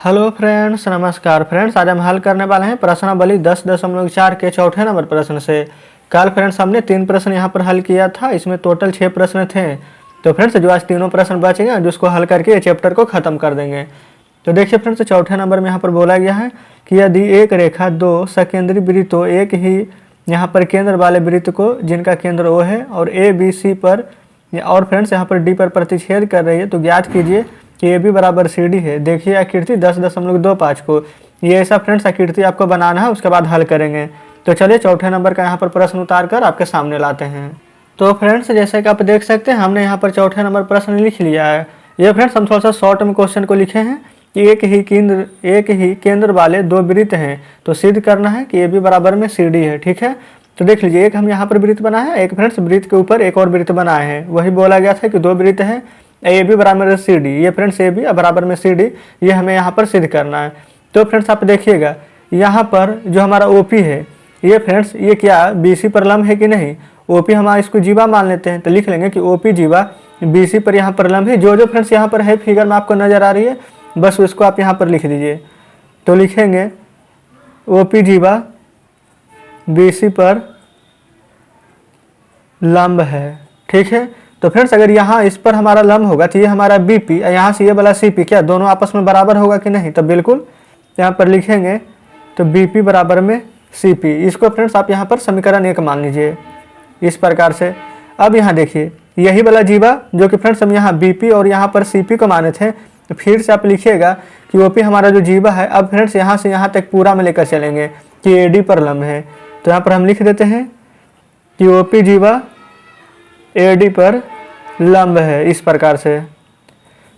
Hello friends, नमस्कार friends. आज हम हल करने वाले हैं प्रश्नावली 10.4 के चौथे नंबर प्रश्न से। कल फ्रेंड्स हमने 3 प्रश्न यहाँ पर हल किया था, इसमें टोटल 6 प्रश्न थे। तो फ्रेंड्स जो आज तीनों प्रश्न बचेंगे जिसको हल करके ये चैप्टर को खत्म कर देंगे। तो देखिए फ्रेंड्स, चौथे नंबर में यहाँ पर बोला गया है कि यदि एक रेखा दो सकेंद्री वृत्तों एक ही यहाँ पर केंद्र वाले वृत्त को जिनका केंद्र ओ है और ए बी सी पर और फ्रेंड्स यहाँ पर डी पर प्रतिच्छेद कर रही है, तो ज्ञात कीजिए कि ए बी बराबर सी डी है। देखिए आकृति 10.25 को, ये ऐसा फ्रेंड्स आकृति आपको बनाना है, उसके बाद हल करेंगे। तो चलिए चौथे नंबर का यहाँ पर प्रश्न उतार कर आपके सामने लाते हैं। तो फ्रेंड्स जैसे कि आप देख सकते हैं हमने यहाँ पर चौथे नंबर प्रश्न लिख लिया है। ये फ्रेंड्स हम थोड़ा सा शॉर्ट में क्वेश्चन को लिखे हैं कि एक ही केंद्र वाले दो वृत्त हैं, तो सिद्ध करना है कि ए बी बराबर में सी डी है। ठीक है, तो देख लीजिए एक हम यहाँ पर वृत्त बना है, एक फ्रेंड्स वृत्त के ऊपर एक और वृत्त बनाए हैं। वही बोला गया था कि दो वृत्त है, ए बी बराबर सी डी, ये फ्रेंड्स ए बी बराबर में सी डी, ये हमें यहाँ पर सिद्ध करना है। तो फ्रेंड्स आप देखिएगा यहाँ पर जो हमारा ओ पी है, ये फ्रेंड्स ये क्या बी सी पर लंब है कि नहीं। ओ पी हमारा इसको जीवा मान लेते हैं, तो लिख लेंगे कि ओ पी जीवा बी सी पर यहाँ पर लंब है। जो फ्रेंड्स यहाँ पर है फिगर में आपको नजर आ रही है, बस उसको आप यहाँ पर लिख दीजिए। तो लिखेंगे ओ पी जीवा बी सी पर लंब है। ठीक है, तो फ्रेंड्स अगर यहाँ इस पर हमारा लंब होगा तो ये हमारा बी पी, यहाँ से ये वाला सी पी, क्या दोनों आपस में बराबर होगा कि नहीं। तो बिल्कुल यहाँ पर लिखेंगे तो बी पी बराबर में सी पी। इसको फ्रेंड्स आप यहाँ पर समीकरण 1 मान लीजिए इस प्रकार से। अब यहाँ देखिए यही वाला जीवा जो कि फ्रेंड्स हम यहाँ बी पी और यहाँ पर सी पी को माने थे, तो फिर से आप लिखिएगा कि ओ पी हमारा जो जीवा है, अब फ्रेंड्स यहाँ से यहाँ तक पूरा में लेकर चलेंगे कि ए डी पर लंब है। तो यहाँ पर हम लिख देते हैं कि ओ पी जीवा ए डी पर लंब है इस प्रकार से।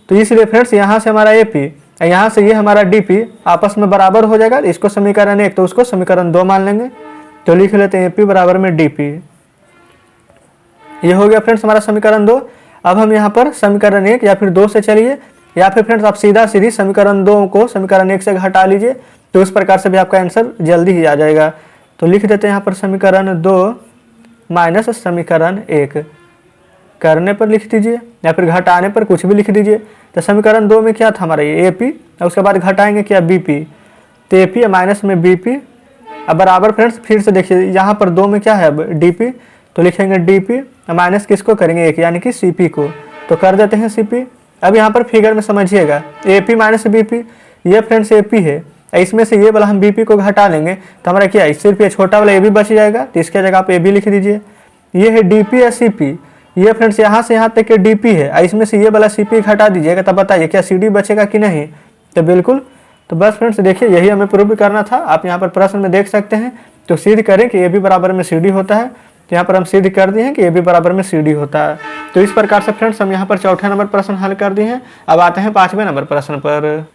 तो इसलिए फ्रेंड्स यहाँ से हमारा ए पी, यहाँ से ये हमारा डी पी आपस में बराबर हो जाएगा। इसको समीकरण 1 तो उसको समीकरण 2 मान लेंगे। तो लिख लेते हैं ए पी बराबर में डी पी। ये हो गया फ्रेंड्स हमारा समीकरण 2। अब हम यहाँ पर समीकरण 1 या फिर 2 से चलिए, या फिर फ्रेंड्स आप सीधी समीकरण 2 को समीकरण 1 से घटा लीजिए, तो उस प्रकार से भी आपका आंसर जल्दी ही आ जाएगा। तो लिख देते हैं यहाँ पर समीकरण 2 माइनस समीकरण 1, करने पर लिख दीजिए या फिर घटाने पर कुछ भी लिख दीजिए। तो समीकरण 2 में क्या था हमारा ये ए पी, और उसके बाद घटाएंगे क्या बी पी, तो ए पी माइनस में बी पी। अब बराबर फ्रेंड्स फिर से देखिए यहाँ पर 2 में क्या है अब डी पी, तो लिखेंगे डी पी माइनस किसको करेंगे 1 यानी कि सी पी को, तो कर देते हैं सी पी। अब यहाँ पर फिगर में समझिएगा A P minus B P, ये फ्रेंड्स ए पी है, इसमें से ये वाला हम बी पी को घटा लेंगे तो हमारा क्या है सिर्फ ये छोटा वाला ए बी बच जाएगा, तो इसके जगह आप ए बी लिख दीजिए। ये है डी पी या सी पी, ये फ्रेंड्स यहाँ से यहाँ तक के डी पी है, इसमें से ये वाला सी पी घटा दीजिएगा, तब बताइए क्या सी डी बचेगा कि नहीं। तो बिल्कुल, तो बस फ्रेंड्स देखिए यही हमें प्रूव करना था। आप यहाँ पर प्रश्न में देख सकते हैं, तो सिद्ध करें कि ए बी बराबर में सी डी होता है। तो यहाँ पर हम सिद्ध कर दिए हैं कि ए बी बराबर में सी डी होता है। तो इस प्रकार से फ्रेंड्स हम यहाँ पर चौथे नंबर प्रश्न हल कर दिए हैं। अब आते हैं 5वें नंबर प्रश्न पर।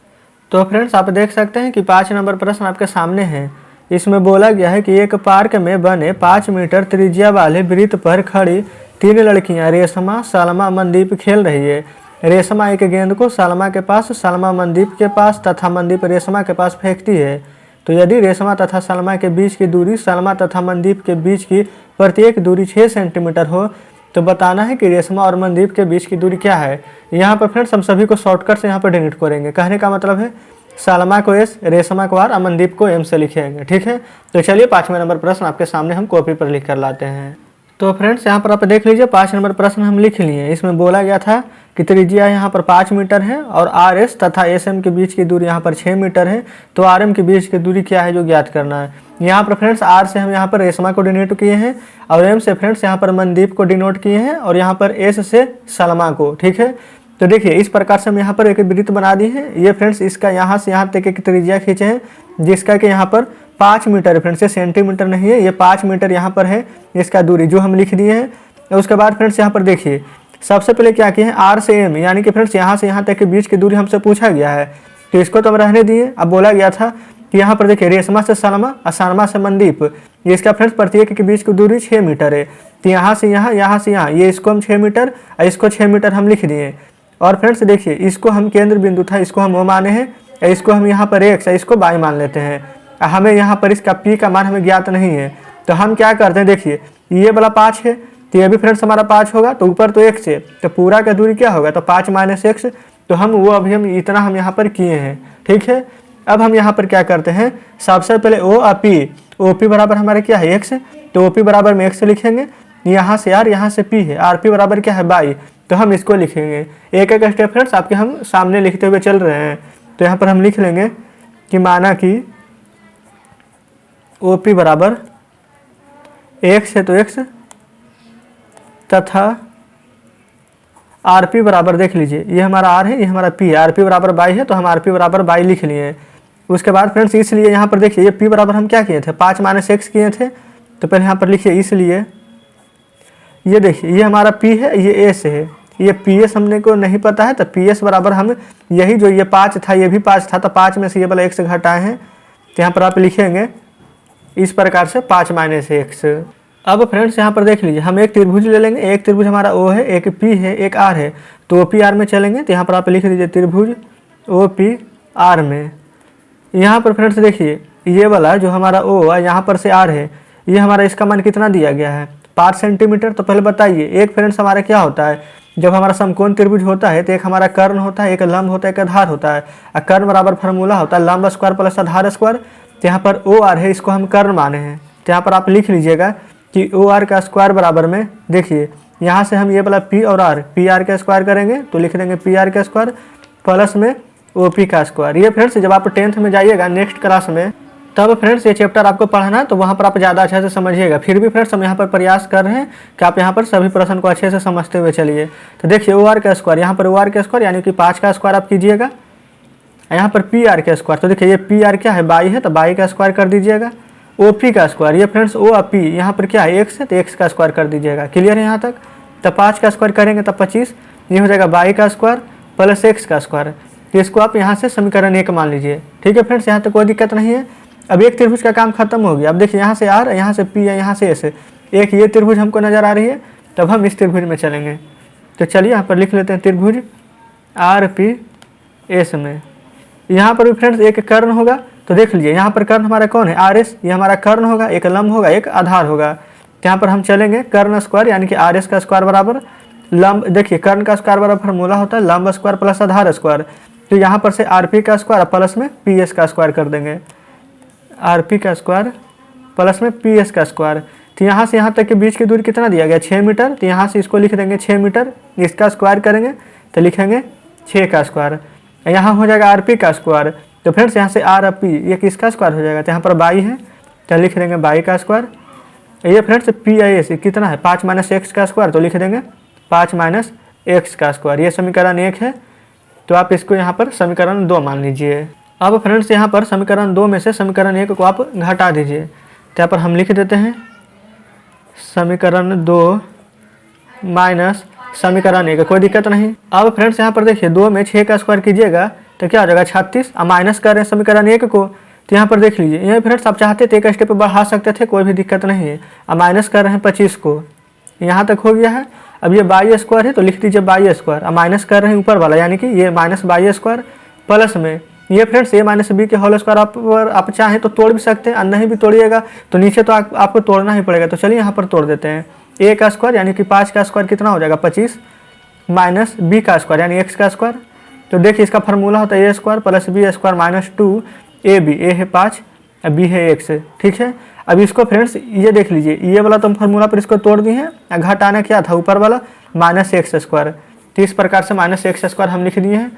तो फ्रेंड्स आप देख सकते हैं कि 5 नंबर प्रश्न आपके सामने है। इसमें बोला गया है कि एक पार्क में बने 5 मीटर त्रिज्या वाले वृत्त पर खड़ी 3 लड़कियां रेशमा, सलमा, मनदीप खेल रही है। रेशमा एक गेंद को सलमा के पास, सलमा मनदीप के पास तथा मनदीप रेशमा के पास फेंकती है। तो यदि रेशमा तथा सलमा के बीच की दूरी सलमा तथा मनदीप के बीच की प्रत्येक दूरी 6 सेंटीमीटर हो, तो बताना है कि रेशमा और मनदीप के बीच की दूरी क्या है। यहाँ पर फ्रेंड्स हम सभी को शॉर्टकट से यहाँ पर डिनोट करेंगे। कहने का मतलब है सलमा को एस, रेशमा को आर, मनदीप को एम से लिखेंगे। ठीक है, तो चलिए 5वें नंबर प्रश्न आपके सामने हम कॉपी पर लिख कर लाते हैं। तो फ्रेंड्स यहाँ पर आप देख लीजिए 5 नंबर प्रश्न हम लिख लिए। इसमें बोला गया था कि त्रिज्या यहाँ पर 5 मीटर है और आर एस तथा एस एम के बीच की दूरी यहाँ पर 6 मीटर है। तो आर एम के बीच की दूरी क्या है जो ज्ञात करना है। यहाँ पर फ्रेंड्स आर से हम यहाँ पर रेशमा को डिनोट किए हैं, और एम से फ्रेंड्स यहाँ पर मनदीप को डिनोट किए हैं, और यहाँ पर एस से सलमा को। ठीक है, तो देखिए इस प्रकार से हम यहाँ पर एक वृत्त बना दिए हैं। ये फ्रेंड्स इसका यहाँ से यहाँ तक एक त्रिज्या खींचे हैं, जिसका कि यहाँ पर 5 मीटर है फ्रेंड्स, ये सेंटीमीटर नहीं है, ये 5 मीटर यहाँ पर है इसका दूरी जो हम लिख दिए हैं। उसके बाद फ्रेंड्स यहाँ पर देखिए सबसे पहले क्या किए हैं आर से एम, यानी कि फ्रेंड्स यहाँ से यहाँ तक के बीच की दूरी हमसे पूछा गया है, तो इसको तो हम रहने दिए। अब बोला गया था कि यहाँ पर देखिए रेशमा से सलमा और सलमा से मनदीप, ये इसका फ्रेंड्स प्रत्येक के बीच की दूरी 6 मीटर है। तो यहाँ से यहाँ, यहाँ से यहाँ, ये इसको हम 6 मीटर और इसको 6 मीटर हम लिख दिए। और फ्रेंड्स देखिए इसको हम केंद्र बिंदु था, इसको हम ओ माने हैं, इसको हम यहाँ पर एक्स, इसको वाई मान लेते हैं। हमें यहाँ पर इसका पी का मान हमें ज्ञात नहीं है, तो हम क्या करते हैं देखिए ये वाला 5 है, तो ये भी फ्रेंड्स हमारा 5 होगा, तो ऊपर तो x है, तो पूरा का दूरी क्या होगा, तो 5 माइनस एक्स, तो हम इतना हम यहाँ पर किए हैं। ठीक है, अब हम यहाँ पर क्या करते हैं, सबसे पहले ओ और पी, ओ पी बराबर हमारे क्या है x, तो ओ पी बराबर में x लिखेंगे, यहाँ से r, यहाँ से p है, आर पी बराबर क्या है बाई, तो हम इसको लिखेंगे। एक एक स्टेप फ्रेंड्स आपके हम सामने लिखते हुए चल रहे हैं। तो यहाँ पर हम लिख लेंगे कि माना कि ओ पी बराबर x है तो x, तथा आर पी बराबर देख लीजिए, ये हमारा आर है, ये हमारा पी है, आर पी बराबर बाई है, तो हम आर पी बराबर बाई लिख लिए। उसके बाद फ्रेंड्स इसलिए यहाँ पर देखिए, ये पी बराबर हम क्या किए थे, 5 - x किए थे, तो पहले यहाँ पर लिखिए इसलिए, ये देखिए ये हमारा p है, ये एस है, ये पी एस हमने को नहीं पता है, तो पी एस बराबर हम यही जो ये 5 था ये भी 5 था, तो 5 में से ये वाला x घटाए हैं, तो यहाँ पर आप लिखेंगे इस प्रकार से 5 - x। अब फ्रेंड्स यहाँ पर देख लीजिए, हम एक त्रिभुज ले लेंगे, एक त्रिभुज हमारा ओ है, एक पी है, एक आर है, तो ओ पी आर में चलेंगे, तो यहाँ पर आप लिख दीजिए त्रिभुज ओ पी आर में। यहाँ पर फ्रेंड्स देखिए, ये वाला जो हमारा ओ है, यहाँ पर से आर है, ये हमारा इसका मान कितना दिया गया है, 5 सेंटीमीटर। तो पहले बताइए, एक फ्रेंड्स हमारा क्या होता है, जब हमारा समकोण त्रिभुज होता है तो एक हमारा कर्ण होता है, एक लंब होता है, एक आधार होता है, और कर्ण बराबर फार्मूला होता है लंब स्क्वायर प्लस आधार स्क्वायर। तो यहाँ पर ओ आर है, इसको हम कर्ण माने हैं, तो यहाँ पर आप लिख लीजिएगा कि ओ आर का स्क्वायर बराबर में, देखिए यहाँ से हम ये वाला पी और आर, पी आर का स्क्वायर करेंगे तो लिख देंगे पी आर का स्क्वायर प्लस में ओ पी का स्क्वायर। ये फ्रेंड्स जब आप 10th में जाइएगा नेक्स्ट क्लास में, तब फ्रेंड्स ये चैप्टर आपको पढ़ना है, तो वहाँ पर आप ज़्यादा अच्छे से समझिएगा। फिर भी फ्रेंड्स हम यहाँ पर प्रयास कर रहे हैं कि आप यहाँ पर सभी प्रश्न को अच्छे से समझते हुए चलिए। तो देखिए ओ आर का स्क्वायर, यहाँ पर ओ आर का स्क्वायर यानी कि 5 का स्क्वायर आप कीजिएगा, यहाँ पर पी आर का स्क्वायर, तो देखिए ये पी आर क्या है, बाई है, तो बाई का स्क्वायर कर दीजिएगा। ओ पी का स्क्वायर, ये फ्रेंड्स ओ और पी यहाँ पर क्या है x है, तो x का स्क्वायर कर दीजिएगा। क्लियर है यहाँ तक। तो 5 का स्क्वायर करेंगे तो 25, ये हो जाएगा बाई का स्क्वायर प्लस x का स्क्वायर। तो इसको आप यहाँ से समीकरण 1 मान लीजिए। ठीक है फ्रेंड्स, यहाँ तक कोई दिक्कत नहीं है। अब एक त्रिभुज का काम खत्म हो गया। अब देखिए यहाँ से आर, यहाँ से पी है, यहाँ से एस है, एक ये त्रिभुज हमको नज़र आ रही है, तब हम इस त्रिभुज में चलेंगे। तो चलिए यहाँ पर लिख लेते हैं त्रिभुज आर पी एस में। यहाँ पर भी फ्रेंड्स एक कर्ण होगा, तो देख लीजिए यहाँ पर कर्ण हमारा कौन है, आर एस, ये हमारा कर्ण होगा, एक लंब होगा, एक आधार होगा। तो यहाँ पर हम चलेंगे कर्ण स्क्वायर यानी कि आर एस का स्क्वायर बराबर लंब, देखिए कर्ण का स्क्वायर बराबर फार्मूला होता है लंब स्क्वायर प्लस आधार स्क्वायर। तो यहाँ पर से आर पी का स्क्वायर प्लस में पी एस का स्क्वायर कर देंगे, आर पी का स्क्वायर प्लस में पी एस का स्क्वायर। तो यहाँ से यहाँ तक के बीच की दूरी कितना दिया गया, 6 मीटर। तो यहाँ से इसको लिख देंगे 6 मीटर, इसका स्क्वायर करेंगे तो लिखेंगे 6 का स्क्वायर। यहाँ हो जाएगा आर पी का स्क्वायर, तो फ्रेंड्स यहाँ से आर पी ये किसका स्क्वायर हो जाएगा, तो यहाँ पर बाई है, तो लिख देंगे बाई का स्क्वायर। ये फ्रेंड्स पी आई एस कितना है, 5 - x का स्क्वायर, तो लिख देंगे 5 - x का स्क्वायर। ये समीकरण 1 है, तो आप इसको यहाँ पर समीकरण 2 मान लीजिए। अब फ्रेंड्स यहाँ पर समीकरण 2 में से समीकरण 1 को आप घटा दीजिए। तो यहाँ पर हम लिख देते हैं समीकरण 2 माइनस समीकरण 1, कोई दिक्कत नहीं। अब फ्रेंड्स यहाँ पर देखिए 2 में 6 का स्क्वायर कीजिएगा तो क्या हो जाएगा 36, अब माइनस कर रहे हैं समीकरण 1 को, तो यहाँ पर देख लीजिए ये फ्रेंड्स आप चाहते थे एक स्टेप बढ़ा सकते थे, कोई भी दिक्कत नहीं है। अब माइनस कर रहे हैं 25 को, यहाँ तक हो गया है। अब ये बाई स्क्वायर है तो लिख दीजिए बाई स्क्वायर, अब माइनस कर रहे हैं ऊपर वाला यानी कि ये माइनस बाई स्क्वायर प्लस में ये फ्रेंड्स ए माइनस बी के होल स्क्वायर आप चाहें तो तोड़ भी सकते हैं, और नहीं भी तोड़िएगा तो नीचे तो आपको तोड़ना ही पड़ेगा। तो चलिए यहाँ पर तोड़ देते हैं। ए का स्क्वायर यानी कि 5 का स्क्वायर कितना हो जाएगा 25 माइनस बी का स्क्वायर यानी x का स्क्वायर। तो देखिए इसका फार्मूला होता है A square plus B square minus 2 A B, A है 5 बी है x, ठीक है। अब इसको फ्रेंड्स ये देख लीजिए, ये वाला तो फार्मूला पर इसको तोड़ दिए हैं, घटाना क्या था ऊपर वाला माइनस एक्स स्क्वायर, तो इस प्रकार से माइनस एक्स स्क्वायर हम लिख दिए हैं।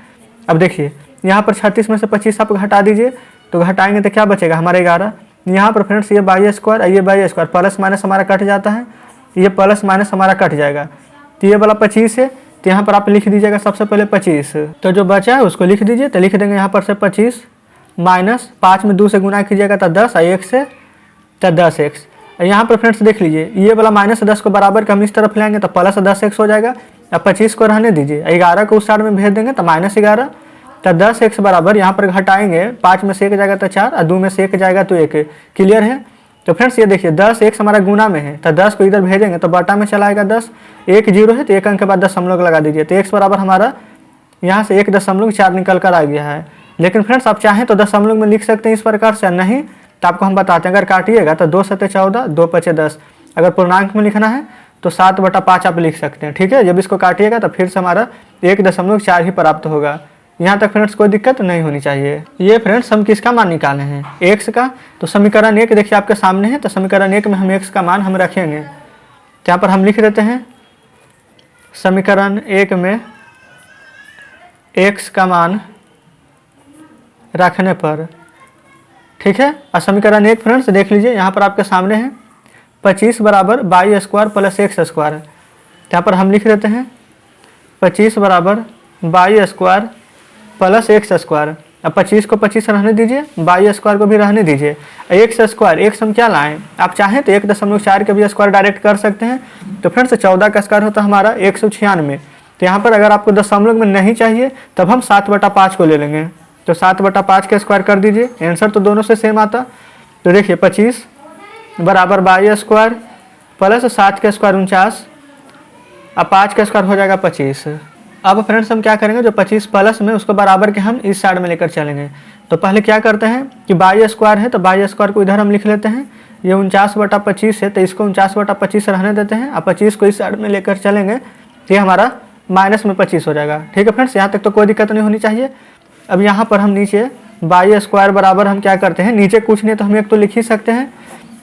अब देखिए यहाँ पर 36 में से 25 आप घटा दीजिए, तो घटाएंगे तो क्या बचेगा हमारे 11। यहाँ पर फ्रेंड्स ये बाई स्क्वायर ये बाई स्क्वायर प्लस माइनस हमारा कट जाता है, ये प्लस माइनस हमारा कट जाएगा, तो ये वाला 25 है, तो यहाँ पर आप लिख दीजिएगा सबसे पहले 25, तो जो बचा है उसको लिख दीजिए। तो लिख देंगे यहाँ पर से 25 माइनस 5 में 2 से गुना कीजिएगा तो 10 और 1 से तो 10x। यहाँ पर फ्रेंड्स देख लीजिए ये वाला माइनस 10 को बराबर का हम इस तरफ लाएंगे तो प्लस 10x हो जाएगा। अब 25 को रहने दीजिए, 11 को उस साइड में भेज देंगे तो माइनस 11, तो 10x बराबर यहाँ पर घटाएंगे 5 में से 1 जाएगा तो 4 और 2 में से 1 जाएगा तो 1। क्लियर है। तो फ्रेंड्स ये देखिए 10x हमारा गुना में है, तो 10 को इधर भेजेंगे तो बटा में चला आएगा 10, 1 0 है तो 1 अंक के बाद दशमलव लगा दीजिए, तो x बराबर हमारा यहाँ से 1.4 निकल कर आ गया है। लेकिन फ्रेंड्स आप चाहें तो दशमलव में लिख सकते हैं इस प्रकार से, नहीं तो आपको हम बताते हैं, अगर काटिएगा तो 2 7 14 2 5 10, अगर पूर्णांक में लिखना है तो 7/5 आप लिख सकते हैं। ठीक है, जब इसको काटिएगा तो फिर से हमारा 1.4 ही प्राप्त होगा। यहाँ तक फ्रेंड्स कोई दिक्कत नहीं होनी चाहिए। ये फ्रेंड्स हम किसका मान निकाले हैं, x का। तो समीकरण 1 देखिए आपके सामने है, तो समीकरण 1 में हम x का मान हम रखेंगे। तो यहाँ पर हम लिख देते हैं समीकरण 1 में x का मान रखने पर, ठीक है। और समीकरण 1 फ्रेंड्स देख लीजिए यहाँ पर आपके सामने है 25 बराबर y² प्लस x²। यहाँ पर हम लिख देते हैं 25 बराबर y² प्लस x²। अब 25 को 25 रहने दीजिए, y² को भी रहने दीजिए। x² हम क्या लाएं, आप चाहें तो 1.4 के भी स्क्वायर डायरेक्ट कर सकते हैं। तो फ्रेंड्स 14 का स्क्वायर होता है हमारा 196। तो यहाँ पर अगर आपको दशमलव में नहीं चाहिए तब हम 7/5 को ले लेंगे। तो 7/5 के स्क्वायर कर दीजिए, आंसर तो दोनों से सेम आता। तो देखिए 25 बराबर y² प्लस 7 के स्क्वायर 49, अब 5 का स्क्वायर हो जाएगा 25। अब फ्रेंड्स हम क्या करेंगे, जो 25 प्लस में उसको बराबर के हम इस साइड में लेकर चलेंगे। तो पहले क्या करते हैं कि y² है तो y² को इधर हम लिख लेते हैं। ये 49/25 है तो इसको 49/25 रहने देते हैं। अब 25 को इस साइड में लेकर चलेंगे तो ये हमारा -25 हो जाएगा। ठीक है फ्रेंड्स, यहाँ तक तो कोई दिक्कत नहीं होनी चाहिए। अब यहाँ पर हम नीचे y² बराबर हम क्या करते हैं, नीचे कुछ नहीं तो हम एक तो लिख ही सकते हैं।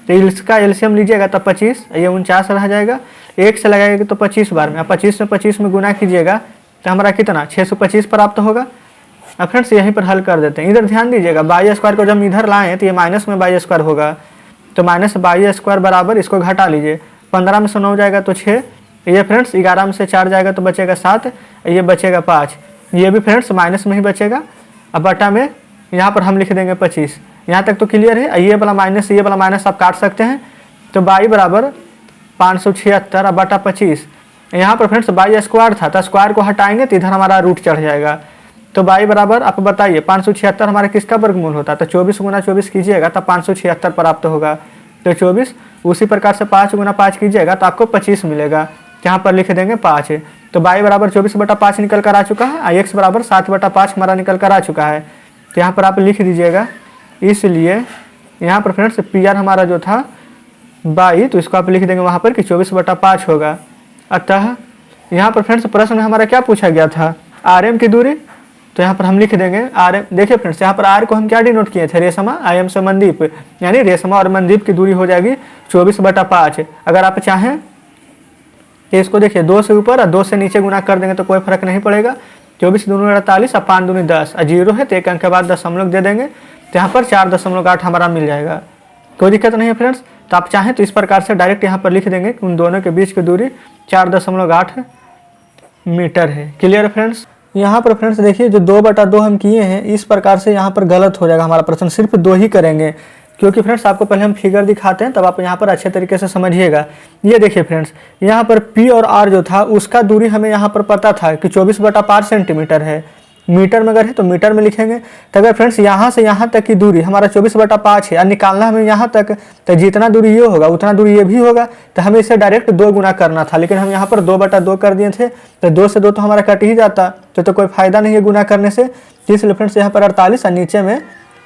तो इसका एलसीएम लीजिएगा तब 25, ये 49 रह जाएगा। 1 से लगाएगा तो 25 बार में, अब 25 में गुना कीजिएगा तो हमारा कितना 625 प्राप्त होगा। अब फ्रेंड्स यहीं पर हल कर देते हैं। इधर ध्यान दीजिएगा y² को जब हम इधर लाएँ तो ये माइनस में y² होगा। तो -y² बराबर इसको घटा लीजिए, 15 में से 9 जाएगा तो 6, ये फ्रेंड्स 11 में से 4 जाएगा तो बचेगा 7, ये बचेगा 5, ये भी फ्रेंड्स माइनस में ही बचेगा। अब बटा में यहाँ पर हम लिख देंगे 25। यहाँ तक तो क्लियर है। ये वाला माइनस आप काट सकते हैं। तो y बराबर 576 अब बटा 25। यहाँ पर फ्रेंड्स y² था तो स्क्वायर को हटाएंगे तो इधर हमारा रूट चढ़ जाएगा। तो y बराबर आप बताइए 576 हमारे किसका वर्गमूल होता है, तो 24 गुना 24 कीजिएगा तब 576 प्राप्त होगा। तो 24, उसी प्रकार से 5 गुना 5 कीजिएगा तो आपको 25 मिलेगा। यहाँ पर लिख देंगे 5। तो y बराबर 24/5 निकल कर आ चुका है, x बराबर 7/5 हमारा निकल कर आ चुका है। तो यहाँ पर आप लिख दीजिएगा। इसलिए यहाँ पर फ्रेंड्स PR हमारा जो था 22, तो इसको आप लिख देंगे वहाँ पर कि 24/5 होगा। अतः यहाँ पर फ्रेंड्स प्रश्न में हमारा क्या पूछा गया था, RM की दूरी। तो यहाँ पर हम लिख देंगे RM। देखिए फ्रेंड्स यहाँ पर R को हम क्या डिनोट किए थे, रेशमा, IM से मनदीप, यानी रेशमा और मनदीप की दूरी हो जाएगी 24/5। अगर आप चाहें तो इसको देखिए 2 से ऊपर और 2 से नीचे गुना कर देंगे तो कोई फर्क नहीं पड़ेगा। 24 दूनी 48 और 5 दूनी 10 और 0 है तो एक अंक के बाद दशमलव दे देंगे। तो यहाँ पर 4.8 हमारा मिल जाएगा, कोई दिक्कत नहीं है फ्रेंड्स। तो आप चाहें तो इस प्रकार से डायरेक्ट यहाँ पर लिख देंगे कि उन दोनों के बीच की दूरी 4.8 मीटर है। क्लियर है फ्रेंड्स। यहाँ पर फ्रेंड्स देखिए जो 2/2 हम किए हैं इस प्रकार से यहाँ पर गलत हो जाएगा हमारा प्रश्न, सिर्फ 2 ही करेंगे। क्योंकि फ्रेंड्स आपको पहले हम फिगर दिखाते हैं तब आप यहाँ पर अच्छे तरीके से समझिएगा। ये देखिए फ्रेंड्स यहाँ पर P और R जो था उसका दूरी हमें यहाँ पर पता था कि 24/5 सेंटीमीटर है। मीटर में अगर है तो मीटर में लिखेंगे। तो अगर फ्रेंड्स यहाँ से यहाँ तक की दूरी हमारा 24/5 है और निकालना हमें यहाँ तक, तो जितना दूरी ये होगा उतना दूरी ये भी होगा। तो हमें इसे डायरेक्ट 2 गुना करना था, लेकिन हम यहाँ पर 2/2 कर दिए थे। तो 2 से 2 तो हमारा कट ही जाता, तो कोई फायदा नहीं है गुना करने से। इसलिए फ्रेंड्स यहाँ पर 48 और नीचे में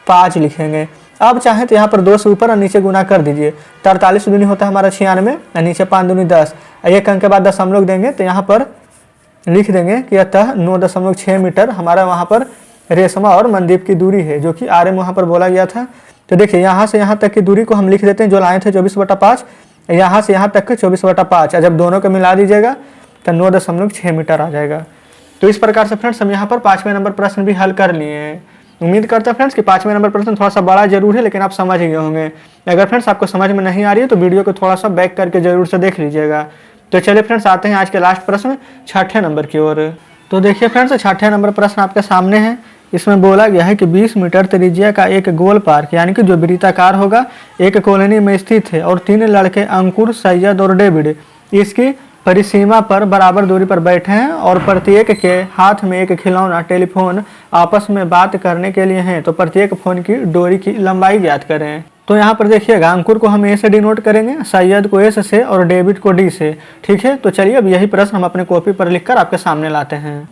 5 लिखेंगे। अब चाहें तो यहाँ पर 2 से ऊपर और नीचे गुना कर दीजिए। तो 48 दूनी होता है हमारा 96 और नीचे 5 दूनी 10, एक अंक के बाद दशमलव देंगे तो यहाँ पर लिख देंगे कि अतः 9.6 मीटर हमारा वहाँ पर रेशमा और मनदीप की दूरी है, जो कि RM वहाँ पर बोला गया था। तो देखिए यहाँ से यहाँ तक की दूरी को हम लिख देते हैं, जो लाए थे 24/5, यहाँ से यहाँ तक के 24/5, जब दोनों को मिला दीजिएगा तो 9.6 मीटर आ जाएगा। तो इस प्रकार से फ्रेंड्स हम यहाँ पर 5वें नंबर प्रश्न भी हल कर लिए हैं। उम्मीद करते हैं फ्रेंड्स कि 5वें नंबर प्रश्न थोड़ा सा बड़ा जरूर है, लेकिन आप समझ गए होंगे। अगर फ्रेंड्स आपको समझ में नहीं आ रही है तो वीडियो को थोड़ा सा बैक करके जरूर से देख लीजिएगा। तो चलिए फ्रेंड्स आते हैं आज के लास्ट प्रश्न 6ठे नंबर की ओर। तो देखिए फ्रेंड्स 6ठे नंबर प्रश्न आपके सामने है। इसमें बोला गया है कि 20 मीटर त्रिज्या का एक गोल पार्क, यानी कि जो वृत्ताकार होगा, एक कॉलोनी में स्थित है और 3 लड़के अंकुर, सैयद और डेविड इसकी परिसीमा पर बराबर दूरी पर बैठे हैं और प्रत्येक के हाथ में एक खिलौना टेलीफोन आपस में बात करने के लिए हैं। तो प्रत्येक फोन की डोरी की लंबाई ज्ञात करें। तो यहाँ पर देखिएगा अंकुर को हम A से डिनोट करेंगे, सैयद को S से और डेविड को D से। ठीक है, तो चलिए अब यही प्रश्न हम अपने कॉपी पर लिखकर आपके सामने लाते हैं।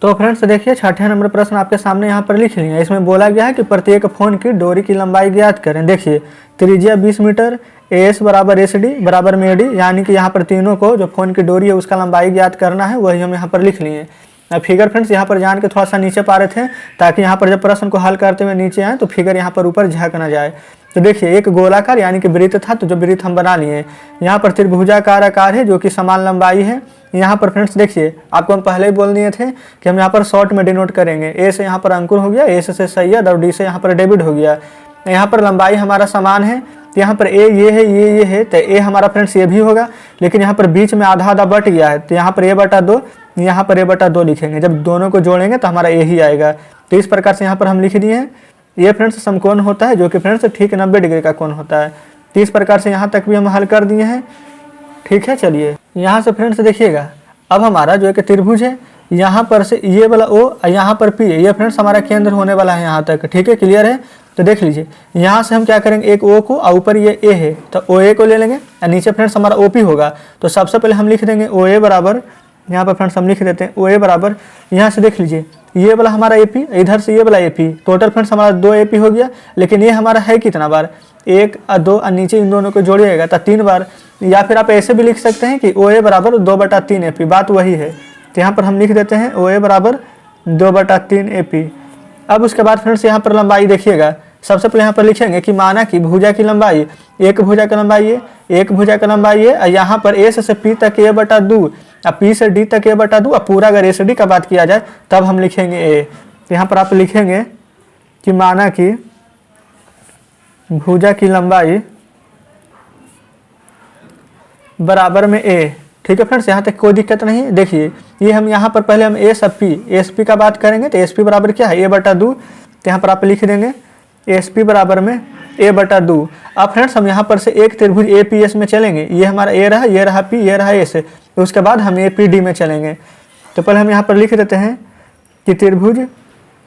तो फ्रेंड्स देखिए 6ठे नंबर प्रश्न आपके सामने यहाँ पर लिख लिया है। इसमें बोला गया है कि प्रत्येक फ़ोन की डोरी की लंबाई ज्ञात करें। देखिए त्रिज्या 20 मीटर, एस बराबर एस डी बराबर में डी, यानी कि यहाँ पर तीनों को जो फ़ोन की डोरी है उसका लंबाई ज्ञात करना है, वही हम यहाँ पर लिख लिए। अब फिगर फ्रेंड्स यहाँ पर जान के थोड़ा सा नीचे पा रहे थे ताकि यहाँ पर जब प्रश्न को हल करते हुए नीचे आए तो फिगर यहाँ पर ऊपर झक ना जाए। तो देखिए एक गोलाकार यानी कि वृत्त था, तो जो वृत्त हम बना लिए। यहाँ पर त्रिभुजाकार आकार है जो कि समान लंबाई है। यहाँ पर फ्रेंड्स देखिए आपको हम पहले ही बोल दिए थे कि हम यहाँ पर शॉर्ट में डिनोट करेंगे। ए से यहाँ पर अंकुर हो गया, एस से सैयद और डी से यहाँ पर डेविड हो गया। यहाँ पर लंबाई हमारा समान है, तो यहाँ पर ए ये है, ये है, तो ए हमारा फ्रेंड्स ये भी होगा, लेकिन यहाँ पर बीच में आधा आधा बट गया है, तो यहाँ पर ए बटा 2, यहाँ पर ए बटा 2 लिखेंगे। जब दोनों को जोड़ेंगे तो हमारा ए ही आएगा। तो इस प्रकार से यहाँ पर हम लिख दिए हैं। ये फ्रेंड्स समकोण होता है जो कि फ्रेंड्स ठीक 90 डिग्री का कोण होता है। तो इस प्रकार से यहाँ तक भी हम हल कर दिए हैं। ठीक है, चलिए यहाँ से फ्रेंड्स देखिएगा, अब हमारा जो एक त्रिभुज है, यहाँ पर से ये वाला ओ, यहाँ पर पी है, ये फ्रेंड्स हमारा केंद्र होने वाला है यहाँ तक। ठीक है, क्लियर है। तो देख लीजिए यहाँ से हम क्या करेंगे, एक ओ को और ऊपर ये ए है तो ओ ए को ले लेंगे और नीचे फ्रेंड्स हमारा ओ पी होगा। तो सबसे पहले हम लिख देंगे ओ ए बराबर, यहाँ पर फ्रेंड्स हम लिख देते हैं ओ ए बराबर, यहाँ से देख लीजिए ये वाला हमारा ए पी, इधर से ये वाला ए पी, टोटल फ्रेंड्स हमारा 2 ए पी हो गया। लेकिन ये हमारा है कितना बार, 1 और 2 और नीचे इन दोनों को जोड़िएगा तो 3 बार। या फिर आप ऐसे भी लिख सकते हैं कि ओ ए बराबर 2/3 ए पी, बात वही है। तो यहाँ पर हम लिख देते हैं ओ ए बराबर 2/3 ए पी। अब उसके बाद फ्रेंड्स यहाँ पर लंबाई देखिएगा, सबसे पहले यहाँ पर लिखेंगे कि माना कि भुजा की लंबाई, एक भुजा की लंबाई है, एक भुजा की लंबाई है, और यहाँ पर ए से पी तक ए बटा 2 और पी से डी तक ए बटा 2, और पूरा अगर ए से डी का बात किया जाए तब हम लिखेंगे ए। तो यहाँ पर आप लिखेंगे कि माना कि भुजा की लंबाई बराबर में ए। ठीक है फ्रेंड्स, यहाँ तक कोई दिक्कत नहीं है। देखिए ये हम यहाँ पर पहले हम ए सब पी, एस पी का बात करेंगे तो एस पी बराबर क्या है, ए बटा 2। तो यहाँ पर आप लिख देंगे एस पी बराबर में ए बटा 2। अब फ्रेंड्स हम यहाँ पर से एक त्रिभुज ए पी एस में चलेंगे, ये हमारा ए रहा, ये रहा पी, ये रहा एस, तो उसके बाद हम ए पी डी में चलेंगे। तो पहले हम यहाँ पर लिख देते हैं कि त्रिभुज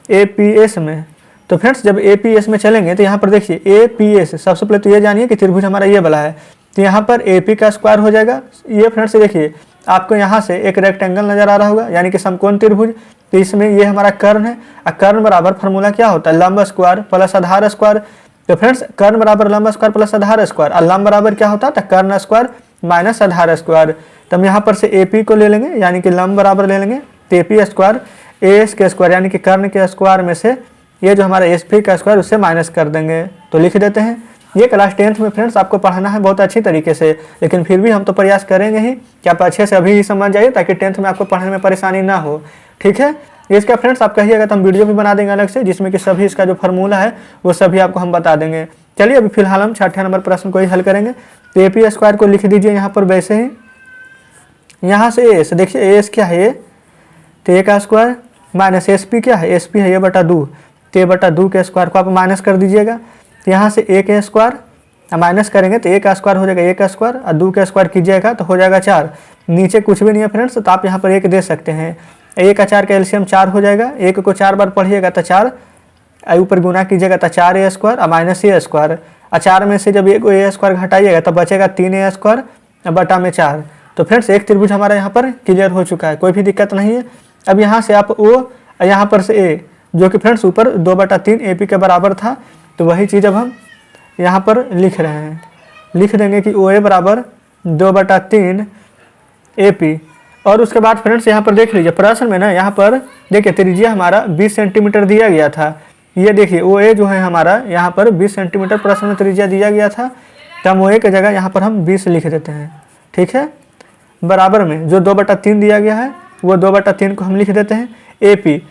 ए पी एस में। तो फ्रेंड्स जब ए पी एस में चलेंगे तो यहाँ पर देखिए ए पी एस, सबसे पहले तो ये जानिए कि त्रिभुज हमारा ये वाला है, तो यहाँ पर ए पी का स्क्वायर हो जाएगा। ये फ्रेंड्स देखिए आपको यहाँ से एक रेक्टेंगल नजर आ रहा होगा यानी कि समकोण त्रिभुज, तो इसमें ये हमारा कर्ण है, और कर्ण बराबर फार्मूला क्या होता है, लंब स्क्वायर प्लस आधार स्क्वायर। तो फ्रेंड्स कर्ण बराबर लंब स्क्वायर प्लस आधार स्क्वायर, और लंब बराबर क्या होता है, तो कर्ण स्क्वायर माइनस आधार स्क्वायर। तो हम यहाँ पर से ए पी को ले लेंगे यानी कि लंब बराबर ले लेंगे, तो A P square A S के स्क्वायर यानी कि कर्ण के स्क्वायर में से ये जो हमारा एस पी का स्क्वायर उससे माइनस कर देंगे। तो लिख देते हैं। ये क्लास 10th में फ्रेंड्स आपको पढ़ाना है बहुत अच्छी तरीके से, लेकिन फिर भी हम तो प्रयास करेंगे ही कि आप अच्छे से अभी ही समझ जाइए ताकि 10th में आपको पढ़ने में परेशानी ना हो। ठीक है, इसका फ्रेंड्स आप कहिएगा तो हम वीडियो भी बना देंगे अलग से, जिसमें कि सभी इसका जो फार्मूला है वो सभी आपको हम बता देंगे। चलिए अभी फिलहाल हम 6ठे नंबर प्रश्न को ही हल करेंगे। तो ए पी स्क्वायर को लिख दीजिए यहाँ पर वैसे ही, यहाँ से एस, देखिए एस क्या है, तो ए का स्क्वायर माइनस एस पी क्या है, एस पी है ये बटा 2, तो ए बटा 2 के स्क्वायर को आप माइनस कर दीजिएगा। तो यहाँ से ए के स्क्वायर माइनस करेंगे तो ए का स्क्वायर हो जाएगा, ए का स्क्वायर और 2 का स्क्वायर कीजिएगा तो हो जाएगा 4। नीचे कुछ भी नहीं है फ्रेंड्स, तो आप यहाँ पर 1 दे सकते हैं। ए का 4 का एलसीएम 4 हो जाएगा, 1 को 4 बार पढ़िएगा तो 4, ऊपर गुना कीजिएगा तो 4 ए स्क्वायर और माइनस ए स्क्वायर, और 4 में से जब एक ए स्क्वायर घटाइएगा तो बचेगा 3 ए स्क्वायर बटा में 4। तो फ्रेंड्स एक त्रिभुज हमारा यहाँ पर क्लियर हो चुका है, कोई भी दिक्कत नहीं है। अब यहाँ से आप ओ, यहाँ पर से ए, जो कि फ्रेंड्स ऊपर 2/3 ए पी के बराबर था, तो वही चीज़ अब हम यहाँ पर लिख रहे हैं। लिख देंगे कि ओ ए बराबर 2/3 ए पी। और उसके बाद फ्रेंड्स यहाँ पर देख लीजिए प्रश्न में ना, यहाँ पर देखिए त्रिज्या हमारा 20 सेंटीमीटर दिया गया था। ये देखिए ओ ए जो है हमारा यहाँ पर 20 सेंटीमीटर प्रश्न में त्रिज्या दिया गया था, तो हम ओ ए की जगह यहाँ पर हम 20 लिख देते हैं। ठीक है, बराबर में जो 2/3 दिया गया है वो 2/3 को हम लिख देते हैं ए पी।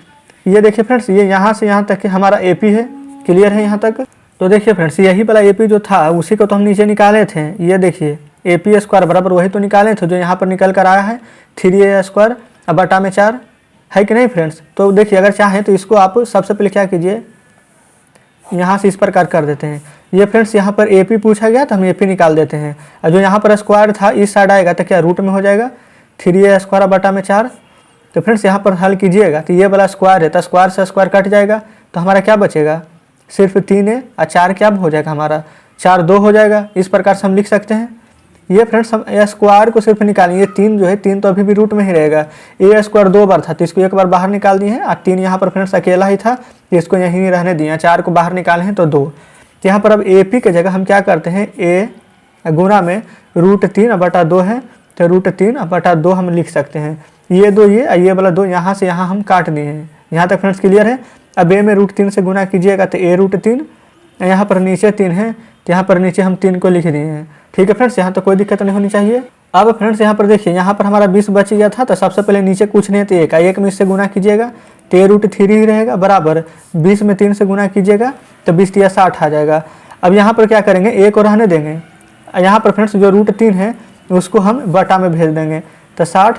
ये देखिए फ्रेंड्स ये यहाँ से यहाँ तक हमारा ए पी है, क्लियर है यहाँ तक। तो देखिए फ्रेंड्स यही वाला ए पी जो था उसी को तो हम नीचे निकाले थे। ये देखिए ए पी स्क्वायर बराबर वही तो निकाले थे जो यहाँ पर निकल कर आया है, 3a स्क्वायर बटा में 4 है कि नहीं फ्रेंड्स। तो देखिए अगर चाहें तो इसको आप सबसे पहले क्या कीजिए, यहाँ से इस प्रकार कर देते हैं। ये फ्रेंड्स यहाँ पर ए पी पूछा गया तो हम ए पी निकाल देते हैं, और जो यहाँ पर स्क्वायर था इस साइड आएगा तो क्या रूट में हो जाएगा 3a स्क्वायर बटा में 4। तो फ्रेंड्स यहाँ पर हल कीजिएगा तो ये वाला स्क्वायर है तो स्क्वायर से स्क्वायर कट जाएगा, तो हमारा क्या बचेगा, सिर्फ 3 है और 4 क्या हो जाएगा हमारा 4 2 हो जाएगा। इस प्रकार से हम लिख सकते हैं। ये फ्रेंड्स हम ए स्क्वायर को सिर्फ निकालें, ये 3 जो है 3 तो अभी भी रूट में ही रहेगा। ए स्क्वायर 2 बार था तो इसको एक बार बाहर निकाल दिए हैं, और 3 यहाँ पर फ्रेंड्स अकेला ही था तो इसको यहीं रहने दिए, 4 को बाहर निकाले हैं तो 2। तो यहाँ पर अब ए पी के जगह हम क्या करते हैं, ए गुणा में √3/2 है तो √3/2 हम लिख सकते हैं। ये 2 ये वाला 2 यहाँ से यहाँ हम काट दिए हैं। यहाँ तक फ्रेंड्स क्लियर है। अब ए में √3 से गुना कीजिएगा तो ए √3, यहाँ पर नीचे 3 है तो यहाँ पर नीचे हम 3 को लिख दिए हैं। ठीक है फ्रेंड्स, यहाँ तो कोई दिक्कत नहीं होनी चाहिए। अब फ्रेंड्स यहाँ पर देखिए, यहाँ पर हमारा 20 बच गया था तो सबसे पहले नीचे कुछ नहीं तो एक में इससे गुना कीजिएगा तो ए √3 ही रहेगा, बराबर 20 में 3 से गुना कीजिएगा तो 20 या 60 आ जाएगा। अब यहाँ पर क्या करेंगे, ए को रहने देंगे, यहाँ पर फ्रेंड्स जो √3 है उसको हम बटा में भेज देंगे तो 60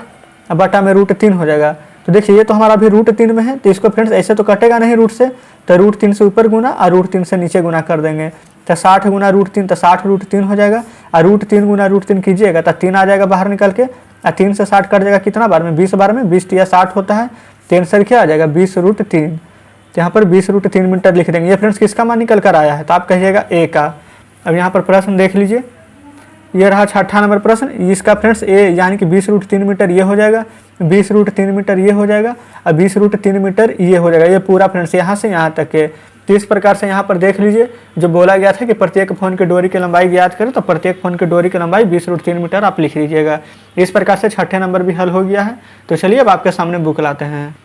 बटा में √3 हो जाएगा। तो देखिए ये तो हमारा अभी √3 में है तो इसको फ्रेंड्स ऐसे तो कटेगा नहीं रूट से, तो √3 से ऊपर गुना और √3 से नीचे गुना कर देंगे तो 60 गुना √3 तो 60 √3 हो जाएगा, और √3 गुना √3 कीजिएगा तो 3 आ जाएगा बाहर निकल के, और 3 से 60 कट जाएगा कितना बार में, 20 बार में, 20 या 60 होता है, 3 से क्या आ जाएगा 20 √3। तो यहाँ पर 20 √3 मीटर लिख देंगे। ये फ्रेंड्स किसका मान निकल कर आया है तो आप कहिएगा ए का। अब यहाँ पर प्रश्न देख लीजिए, ये रहा 6ठा नंबर प्रश्न, इसका फ्रेंड्स ए यानी कि 20 √3 मीटर ये हो जाएगा, 20 √3 मीटर ये हो जाएगा, और 20 √3 मीटर ये हो जाएगा। ये पूरा फ्रेंड्स यहाँ से यहाँ तक के। तो इस प्रकार से यहाँ पर देख लीजिए, जो बोला गया था कि प्रत्येक फ़ोन की डोरी की लंबाई ज्ञात करें तो प्रत्येक फ़ोन की डोरी की लंबाई 20 √3 मीटर आप लिख लीजिएगा। इस प्रकार से 6ठे नंबर भी हल हो गया है। तो चलिए अब आपके सामने बुक लाते हैं।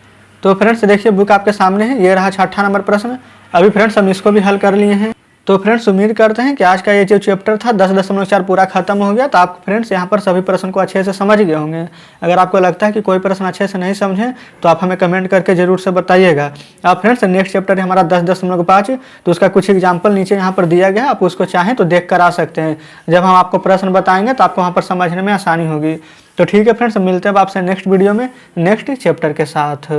तो फ्रेंड्स देखिए बुक आपके सामने है, ये रहा 6ठा नंबर प्रश्न। अभी फ्रेंड्स हम इसको भी हल कर लिए हैं। तो फ्रेंड्स उम्मीद करते हैं कि आज का ये जो चैप्टर था 10.4 पूरा खत्म हो गया। तो आप फ्रेंड्स यहाँ पर सभी प्रश्न को अच्छे से समझ गए होंगे। अगर आपको लगता है कि कोई प्रश्न अच्छे से नहीं समझे तो आप हमें कमेंट करके जरूर से बताइएगा। अब फ्रेंड्स नेक्स्ट चैप्टर है हमारा 10.5, तो उसका कुछ एग्जाम्पल नीचे यहाँ पर दिया गया है, आप उसको चाहें तो देख कर आ सकते हैं। जब हम आपको प्रश्न बताएंगे तो आपको वहाँ पर समझने में आसानी होगी। तो ठीक है फ्रेंड्स, मिलते हैं आपसे नेक्स्ट वीडियो में नेक्स्ट चैप्टर के साथ।